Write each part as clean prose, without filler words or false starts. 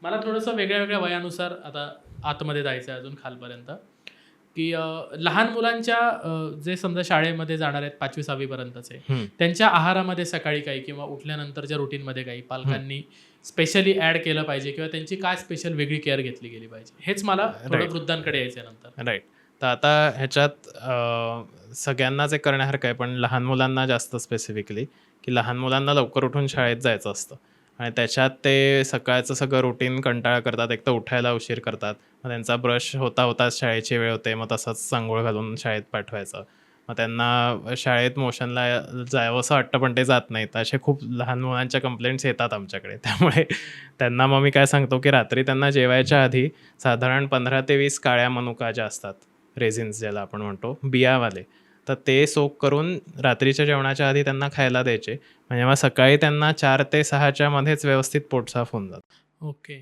मला थोडंसं वेगळ्या-वेगळ्या वयानुसार आता आतमध्ये जायचं आहे अजून खालपर्यंत, की लहान मुलांच्या जे समजा शाळेमध्ये जाणार आहेत 5वी-6वी पर्यंतचे, हं, त्यांच्या आहारामध्ये सकाळी काही किंवा उठल्यानंतरच्या रुटीनमध्ये काही हं. पालकांनी स्पेशली ॲड केलं पाहिजे किंवा त्यांची काय स्पेशल वेगळी केअर घेतली गेली पाहिजे? हेच मला थोडं राइट, वृद्धांकडे यायचं आहे नंतर. राइट. तर आता ह्याच्यात सगळ्यांनाच एक करण्यासारखं आहे, पण लहान मुलांना जास्त स्पेसिफिकली, की लहान मुलांना लवकर उठून शाळेत जायचं असतं आणि त्याच्यात ते सकाळचं सगळं रुटीन कंटाळा करतात. एक तर उठायला उशीर करतात. मग त्यांचा ब्रश होता होताच शाळेची वेळ होते. मग तसंच अंघोळ घालून शाळेत पाठवायचं. मग त्यांना शाळेत मोशनला जावंसं वाटतं, पण ते जात नाहीत. असे खूप लहान मुलांच्या कंप्लेंट्स येतात आमच्याकडे. त्यामुळे त्यांना मग मी काय सांगतो, की रात्री त्यांना जेवायच्या आधी साधारण 15 ते 20 काळ्या मनुका ज्या असतात, रेझिन्स ज्याला आपण म्हणतो, बियावाले, तर ते सोक करून रात्रीच्या जेवणाच्या आधी त्यांना खायला द्यायचे. म्हणजे मग सकाळी त्यांना 4 ते 6च्या मध्येच व्यवस्थित पोट साफ होऊन जातं. ओके.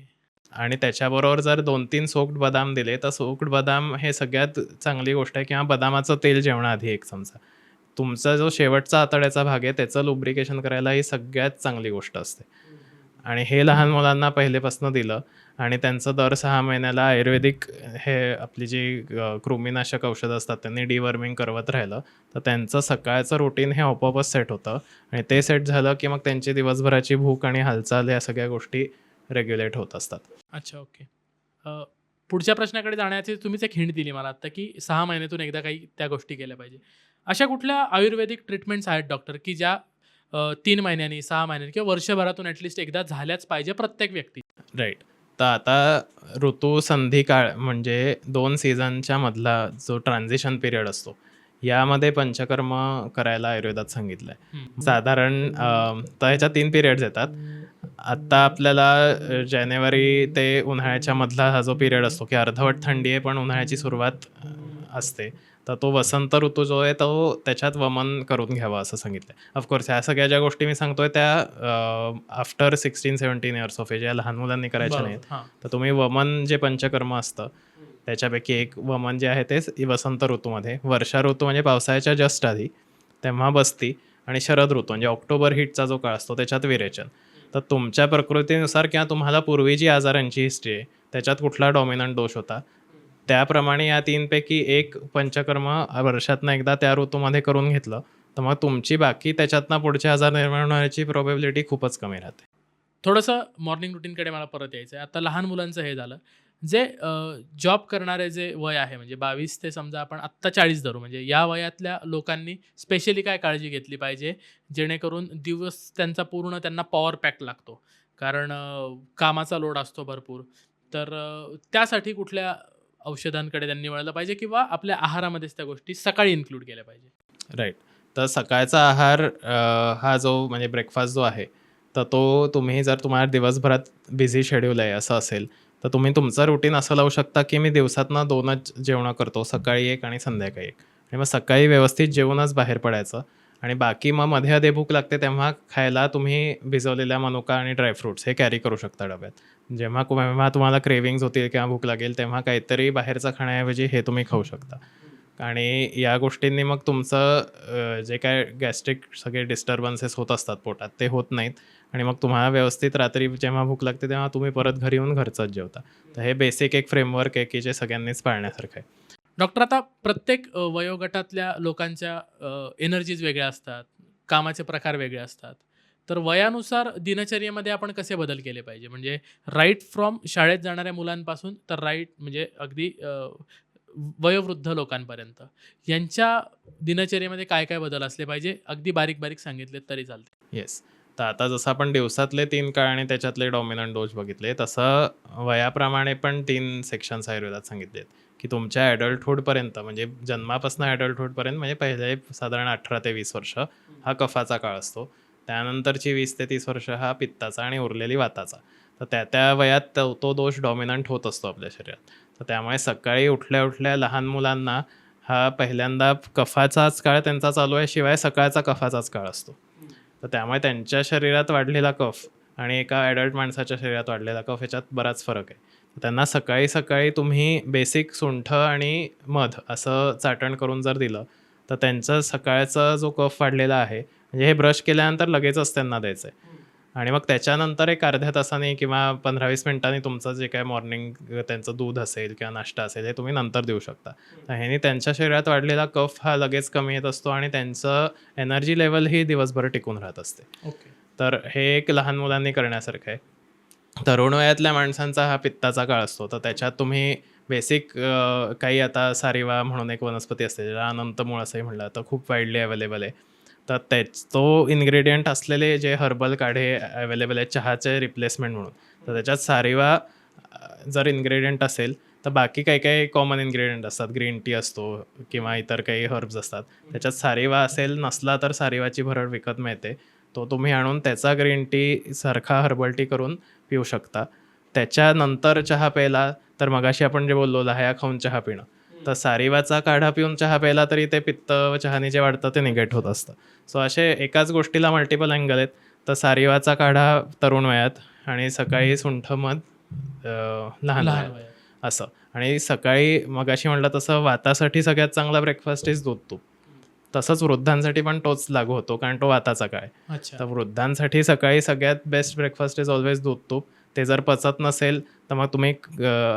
आणि त्याच्याबरोबर जर 2-3 सोक्ड बदाम दिले, तर सोक्ड बदाम हे सगळ्यात चांगली गोष्ट आहे किंवा बदामाचं तेल जेवणाआधी 1 चमचा. तुमचा जो शेवटचा आतड्याचा भाग आहे, त्याचं लुब्रिकेशन करायला ही सगळ्यात चांगली गोष्ट असते. आणि हे लहान मुलांना पहिलेपासून दिलं आणि त्यांचं दर 6 महिन्याला आयुर्वेदिक हे आपली जी कृमीनाशक औषधं असतात, त्यांनी डिवर्मिंग करवत राहिलं, तर त्यांचं सकाळचं रुटीन हे आपोआपच सेट होतं आणि ते सेट झालं, की मग त्यांची दिवसभराची भूक आणि हालचाल या सगळ्या गोष्टी रेग्युलेट होत असतात. अच्छा, ओके. अ, पुढच्या प्रश्नाकडे जाण्याची तुम्हीच एक हिंट दिली मला आत्ता, की 6 महिन्यातून एकदा काही त्या गोष्टी केल्या पाहिजे. अशा कुठल्या आयुर्वेदिक ट्रीटमेंट्स आहेत डॉक्टर, की ज्या 3 महिन्यांनी, 6 महिन्यांनी किंवा वर्षभरातून ॲटलीस्ट एकदा झाल्याच पाहिजे प्रत्येक व्यक्ती? राइट. तर आता ऋतू संधी काळ म्हणजे 2 सीझनच्या मधला जो ट्रान्झिशन पिरियड असतो, यामध्ये पंचकर्म करायला आयुर्वेदात सांगितलं आहे. हं. साधारण तर ह्याच्यात 3 पिरियड्स येतात. आत्ता आपल्याला जानेवारी ते उन्हाळ्याच्या मधला हा जो पिरियड असतो, की अर्धवट थंडी आहे, पण उन्हाळ्याची सुरुवात असते. तर तो वसंत ऋतू जो आहे, तो त्याच्यात वमन करून घ्यावा असं सांगितलं आहे. ऑफकोर्स ह्या सगळ्या ज्या गोष्टी मी सांगतोय त्या आफ्टर 16-17 इयर्स ऑफ एज या लहान मुलांनी करायच्या नाहीत. बरोबर. हां. तर तुम्ही वमन जे पंचकर्म असतं, त्याच्यापैकी एक वमन जे आहे ते वसंत ऋतूमध्ये, वर्षा ऋतू म्हणजे पावसाळ्याच्या जस्ट आधी, तेव्हा बस्ती आणि शरद ऋतू म्हणजे ऑक्टोबर हीटचा जो काळ असतो त्याच्यात विरेचन. तर तुमच्या प्रकृतीनुसार किंवा तुम्हाला पूर्वी जी आजारांची हिस्ट्री आहे, त्याच्यात कुठला डॉमिनंट दोष होता, त्याप्रमाणे या 3 पैकी एक पंचकर्म वर्षातनं एकदा त्या ऋतूमध्ये करून घेतलं, तर मग तुमची बाकी त्याच्यातनं पुढचे आजार निर्माण होण्याची प्रोबॅबिलिटी खूपच कमी राहते. थोडंसं मॉर्निंग रुटीनकडे मला परत यायचं आहे. आता लहान मुलांचं हे झालं. जे जॉब करणारे जे वय आहे म्हणजे 22 ते समजा आपण आत्ता 40 धरू म्हणजे या वयातल्या लोकांनी स्पेशली काय काळजी घेतली पाहिजे, जेणेकरून दिवस त्यांचा पूर्ण त्यांना पॉवर पॅक लागतो. कारण कामाचा लोड असतो भरपूर. तर त्यासाठी कुठल्या औषधांकडे त्यांनी वळलं पाहिजे किंवा आपल्या आहारामध्येच त्या गोष्टी सकाळी इन्क्लूड केल्या पाहिजे? राइट. तर सकाळचा आहार हा जो म्हणजे ब्रेकफास्ट जो आहे, तर तो तुम्ही जर तुम्हाला दिवसभरात बिझी शेड्यूल आहे असं असेल, तर तुम्ही तुमचं रुटीन असं लावू शकता, की मी दिवसातनं 2च जेवणं करतो. सकाळी 1 आणि संध्याकाळी 1 आणि मग सकाळी व्यवस्थित जेवूनच बाहेर पडायचं आणि बाकी मग मध्ये-अधे भूक लागते तेव्हा खायला तुम्ही भिजवलेल्या मनुका आणि ड्रायफ्रुट्स हे कॅरी करू शकता डब्यात. जेव्हा तुम्हाला क्रेव्हिंग्ज होतील किंवा भूक लागेल तेव्हा काहीतरी बाहेरचं खाण्याऐवजी हे तुम्ही खाऊ शकता. आणि या गोष्टींनी मग तुमचं जे काय गॅस्ट्रिक सगळे डिस्टर्बन्सेस होत असतात पोटात ते होत नाहीत आणि मग तुम्हाला व्यवस्थित रात्री जेव्हा भूक लागते तेव्हा तुम्ही परत घरी येऊन घरचंच जेवता. तर हे बेसिक एक फ्रेमवर्क आहे, की जे सगळ्यांनीच पाळण्यासारखं आहे. डॉक्टर आता प्रत्येक वयोगटातल्या लोकांच्या एनर्जीज वेगळ्या असतात, कामाचे प्रकार वेगळे असतात. तर वयानुसार दिनचर्येमध्ये आपण कसे बदल केले पाहिजे? म्हणजे राइट फ्रॉम शाळेत जाणाऱ्या मुलांपासून तर राइट म्हणजे अगदी वयोवृद्ध लोकांपर्यंत. यांच्या दिनचर्येमध्ये काय-काय बदल असले पाहिजे? अगदी बारीक-बारीक सांगितलेत तरी चालतील. येस. तर आता जसं आपण दिवसातले 3 काळ आणि त्याच्यातले डॉमिनंट डोस बघितले, तसं वयाप्रमाणे पण 3 सेक्शन्स आयुर्वेदात सांगितले आहेत, की तुमच्या ॲडल्टहूडपर्यंत म्हणजे जन्मापासून ॲडल्टहूडपर्यंत म्हणजे पहिले साधारण 18 ते 20 वर्ष हा कफाचा काळ असतो. त्यानंतरची 20 ते 30 वर्ष हा पित्ताचा आणि उरलेली वाताचा. तर त्या वयात तो दोष डॉमिनंट होत असतो आपल्या शरीरात. तर त्यामुळे सकाळी उठल्या-उठल्या लहान मुलांना हा पहिल्यांदा कफाचाच काळ त्यांचा चालू आहे, शिवाय सकाळचा कफाचाच काळ असतो. तर त्यामुळे त्यांच्या शरीरात वाढलेला कफ आणि एका ॲडल्ट माणसाच्या शरीरात वाढलेला कफ ह्याच्यात बराच फरक आहे. तर त्यांना सकाळी-सकाळी तुम्ही बेसिक सुंठ आणि मध असं चाटण करून जर दिलं, तर त्यांचा सकाळचा जो कफ वाढलेला आहे, म्हणजे हे ब्रश केल्यानंतर लगेचच त्यांना द्यायचं आहे. आणि मग त्याच्यानंतर एक अर्ध्या तासाने किंवा 15-20 मिनिटांनी तुमचं जे काही मॉर्निंग त्यांचं दूध असेल किंवा नाश्ता असेल हे तुम्ही नंतर देऊ शकता. तर ह्याने त्यांच्या शरीरात वाढलेला कफ हा लगेच कमी येत असतो आणि त्यांचं एनर्जी लेवल ही दिवसभर टिकून राहत असते. ओके. तर हे एक लहान मुलांनी करण्यासारखं आहे. तरुण वयातल्या माणसांचा हा पित्ताचा काळ असतो, तर त्याच्यात तुम्ही बेसिक काही आता सारिवा म्हणून एक वनस्पती असते, ज्याला अनंतमूळ असंही म्हणलं तर खूप वाईडली अवेलेबल आहे. तर तो इन्ग्रेडियंट असलेले जे हर्बल काढे अवेलेबल आहेत चहाचे रिप्लेसमेंट म्हणून, तर त्याच्यात सारिवा जर इन्ग्रेडियंट असेल तर बाकी काही काही कॉमन इन्ग्रेडियंट असतात. ग्रीन टी असतो किंवा इतर काही हर्ब्स असतात. त्याच्यात सारिवा असेल, नसला तर सारिवाची भरड विकत मिळते. तो तुम्ही आणून त्याचा ग्रीन टी सारखा हर्बल टी करून पिऊ शकता. त्याच्यानंतर चहा प्यायला तर मगाशी आपण जे बोललो लाह्या खाऊन चहा पिणं, तर सारिवाचा काढा पिऊन चहा प्यायला तरी ते पित्त व चहाने जे वाढतं ते निगेट होत असतं. सो असे एकाच गोष्टीला मल्टिपल अँगल आहेत. तर सारिवाचा काढा तरुण वयात आणि सकाळी सुंठ मध लहान लहान वयात वयात. असं. आणि सकाळी मगाशी म्हटलं तसं वातासाठी सगळ्यात चांगला ब्रेकफास्ट इज दूध तूप. तसंच वृद्धांसाठी पण तोच लागू होतो कारण तो वाताचा काळ आहे. अच्छा. तर वृद्धांसाठी सकाळी सगळ्यात बेस्ट ब्रेकफास्ट इज ऑलवेज दूध तूप. ते जर पचत नसेल तर मग तुम्ही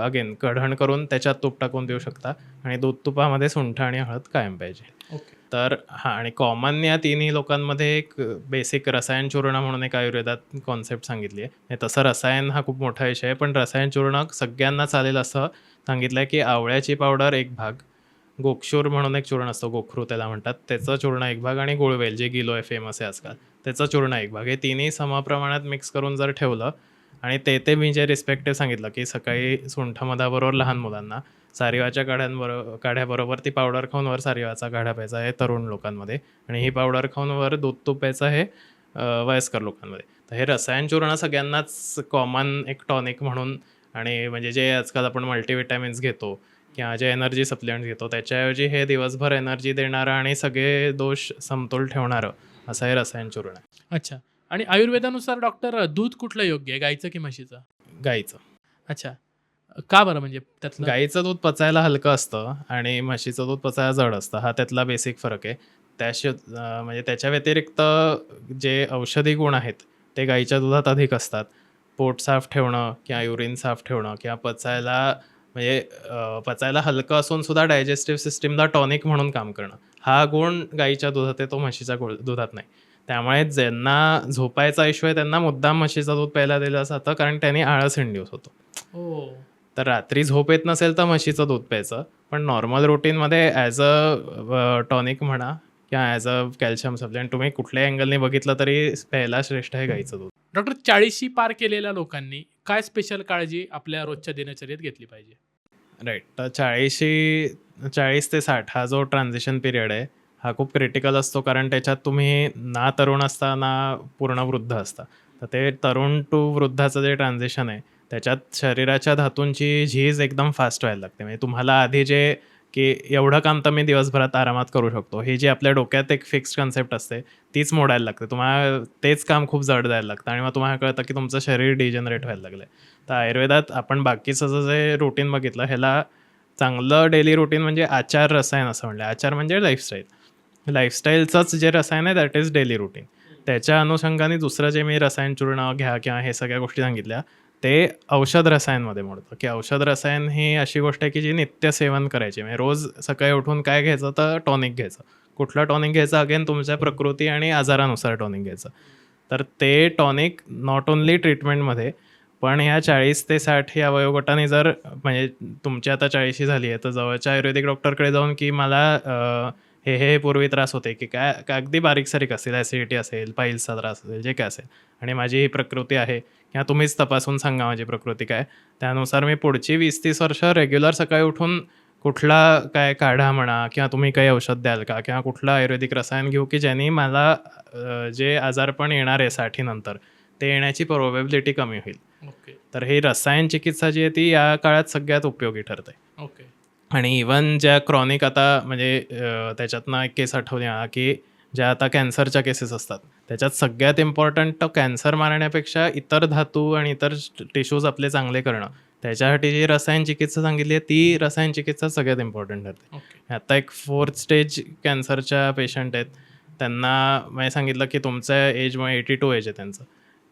अगेन कढण करून त्याच्यात तूप टाकून देऊ शकता आणि दूध तुपामध्ये सुंठ आणि हळद कायम पाहिजे. ओके. तर हां, आणि कॉमन या तिन्ही लोकांमध्ये एक बेसिक रसायन चूर्ण म्हणून एक आयुर्वेदात कॉन्सेप्ट सांगितली आहे. तसं रसायन हा खूप मोठा विषय आहे, पण रसायन चूर्ण सगळ्यांना चालेल असं सांगितलं आहे, की आवळ्याची पावडर 1 भाग, गोक्षूर म्हणून एक चूर्ण असतं, गोखरू त्याला म्हणतात, त्याचं चूर्ण 1 भाग आणि गुळवेल जे गिलोय फेमस आहे आजकाल, त्याचं चूर्ण 1 भाग. हे तिन्ही समप्रमाणात मिक्स करून जर ठेवलं आणि ते मी जे रिस्पेक्टिव्ह सांगितलं, की सकाळी सुंठ मधाबरोबर लहान मुलांना, सारिवाच्या काढ्याबरोबर ती पावडर खाऊन वर सारिवाचा काढा प्यायचा आहे तरुण लोकांमध्ये आणि ही पावडर खाऊन वर दूध तूप प्यायचं आहे वयस्कर लोकांमध्ये. तर हे रसायन चूर्ण सगळ्यांनाच कॉमन एक टॉनिक म्हणून आणि म्हणजे जे आजकाल आपण मल्टीव्हिटॅमिन्स घेतो किंवा जे एनर्जी सप्लिमेंट्स घेतो त्याच्याऐवजी हे दिवसभर एनर्जी देणारं आणि सगळे दोष समतोल ठेवणारं असं हे रसायन चूर्ण आहे. अच्छा. आणि आयुर्वेदानुसार डॉक्टर दूध कुठलं योग्य आहे, गाईचं की म्हशीचं? गाईचं. अच्छा. का बरं म्हणजे त्यातलं? गाईचं दूध पचायला हलकं असतं आणि म्हशीचं दूध पचायला जड असतं. हा त्यातला बेसिक फरक आहे. म्हणजे त्याच्या व्यतिरिक्त जे औषधी गुण आहेत ते गाईच्या दुधात अधिक असतात. पोट साफ ठेवणं किंवा युरिन साफ ठेवणं किंवा पचायला हलकं असून सुद्धा डायजेस्टिव्ह सिस्टीमला टॉनिक म्हणून काम करणं. हा गुण गाईच्या दुधात आहे, तो म्हशीच्या दुधात नाही. त्यामुळे ज्यांना झोपायचा इश्यू आहे त्यांना मुद्दाम म्हशीचं दूध प्यायला दिलं जातं कारण त्याने आळस इंड्यूस होतो. हो. तर रात्री झोप येत नसेल तर म्हशीचं दूध प्यायचं, पण नॉर्मल रुटीनमध्ये ॲज अ टॉनिक म्हणा किंवा ॲज अ कॅल्शियम सप्लिमेंट तुम्ही कुठल्याही अँगलने बघितलं तरी प्यायला श्रेष्ठ आहे गाईचं दूध. डॉक्टर 40शी पार केलेल्या लोकांनी काय स्पेशल काळजी आपल्या रोजच्या दिनचर्येत घेतली पाहिजे? राईट. तर 40 ते 60 हा जो ट्रान्झिशन पिरियड आहे हा खूप क्रिटिकल असतो कारण त्याच्यात तुम्ही ना तरुण असता ना पूर्ण वृद्ध असता. तर ते तरुण टू वृद्धाचं जे ट्रान्झिशन आहे त्याच्यात शरीराच्या धातूंची झीज एकदम फास्ट व्हायला लागते. म्हणजे तुम्हाला आधी जे की एवढं काम तर मी दिवसभरात आरामात करू शकतो, ही जी आपल्या डोक्यात एक फिक्स्ड कन्सेप्ट असते तीच मोडायला लागते. तुम्हाला तेच काम खूप जड जायला लागतं आणि मग तुम्हाला कळतं की तुमचं शरीर डिजनरेट व्हायला लागलं आहे. तर आयुर्वेदात आपण बाकीचं जे रुटीन बघितलं ह्याला चांगलं डेली रुटीन म्हणजे आचार रसायन असं म्हणलं. आचार म्हणजे लाईफस्टाईल. लाईफस्टाईलचंच जे रसायन आहे दॅट इज डेली रुटीन. त्याच्या अनुषंगाने दुसरं जे मी रसायन चूर्ण घ्या किंवा हे सगळ्या गोष्टी सांगितल्या ते औषध रसायनमध्ये मोडतं, की औषध रसायन ही अशी गोष्ट आहे की जी नित्य सेवन करायची. म्हणजे रोज सकाळी उठून काय घ्यायचं तर टॉनिक घ्यायचं. कुठलं टॉनिक घ्यायचं अगेन तुमच्या प्रकृती आणि आजारानुसार टॉनिक घ्यायचं. तर ते टॉनिक नॉट ओन्ली ट्रीटमेंटमध्ये पण ह्या 40 ते 60 या वयोगटाने जर म्हणजे तुमची आता 40शी झाली आहे तर जवळच्या आयुर्वेदिक डॉक्टरकडे जाऊन की मला हे पूर्वी त्रास होते की काय अगदी बारीक सारीक असेल, ॲसिडिटी असेल, पाईल्सचा त्रास असेल, जे काय असेल आणि माझी ही प्रकृती आहे किंवा तुम्हीच तपासून सांगा माझी प्रकृती काय, त्यानुसार मी पुढची 20-30 वर्ष रेग्युलर सकाळी उठून कुठला काय काढा म्हणा किंवा तुम्ही काही औषध द्याल का किंवा कुठलं आयुर्वेदिक रसायन घेऊ की ज्यांनी मला जे आजारपण येणार आहे 60 नंतर ते येण्याची प्रोबॅबिलिटी कमी होईल. ओके. तर ही रसायन चिकित्सा जी आहे ती या काळात सगळ्यात उपयोगी ठरते. ओके. आणि इवन ज्या क्रॉनिक आता म्हणजे त्याच्यातनं एक केस आठवली मला की ज्या आता कॅन्सरच्या केसेस असतात त्याच्यात सगळ्यात इम्पॉर्टंट कॅन्सर मारण्यापेक्षा इतर धातू आणि इतर टिश्यूज आपले चांगले करणं, त्याच्यासाठी जी रसायन चिकित्सा सांगितली आहे ती रसायन चिकित्सा सगळ्यात इम्पॉर्टंट ठरते. ओके. आता एक 4th स्टेज कॅन्सरच्या पेशंट आहेत, त्यांना मी सांगितलं की तुमचं एज मग 82 एज आहे त्यांचं,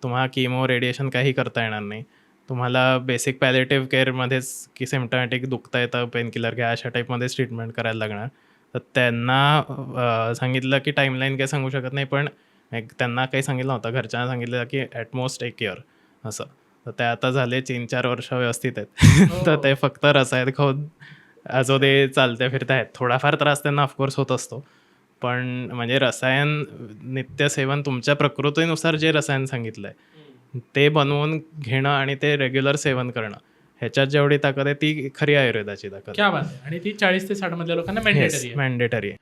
तुम्हाला किमो रेडिएशन काही करता येणार नाही. तुम्हाला बेसिक पॅलेटिव्ह केअरमध्येच की सिम्प्टमॅटिक दुखता येतं, पेनकिलर घ्या, अशा टाईपमध्येच ट्रीटमेंट करायला लागणार. तर त्यांना सांगितलं की टाईमलाईन काही सांगू शकत नाही, पण त्यांना काही सांगितलं नव्हतं. घरच्यांना सांगितलं की ॲटमोस्ट 1 इयर असं. तर ते आता झाले 3-4 वर्ष व्यवस्थित आहेत. तर ते फक्त रसायन खाऊन जो ते चालत्या फिरत्या आहेत. थोडाफार त्रास त्यांना ऑफकोर्स होत असतो. पण म्हणजे रसायन नित्यसेवन तुमच्या प्रकृतीनुसार जे रसायन सांगितलंय ते बनवून घेणं आणि ते रेग्युलर सेवन करणं, ह्याच्यात जेवढी ताकद आहे ती खरी आयुर्वेदाची ताकद क्या बात आहे. आणि ती 40 ते 60 मधल्या लोकांना मॅन्डेटरी आहे. मॅन्डेटरी आहे.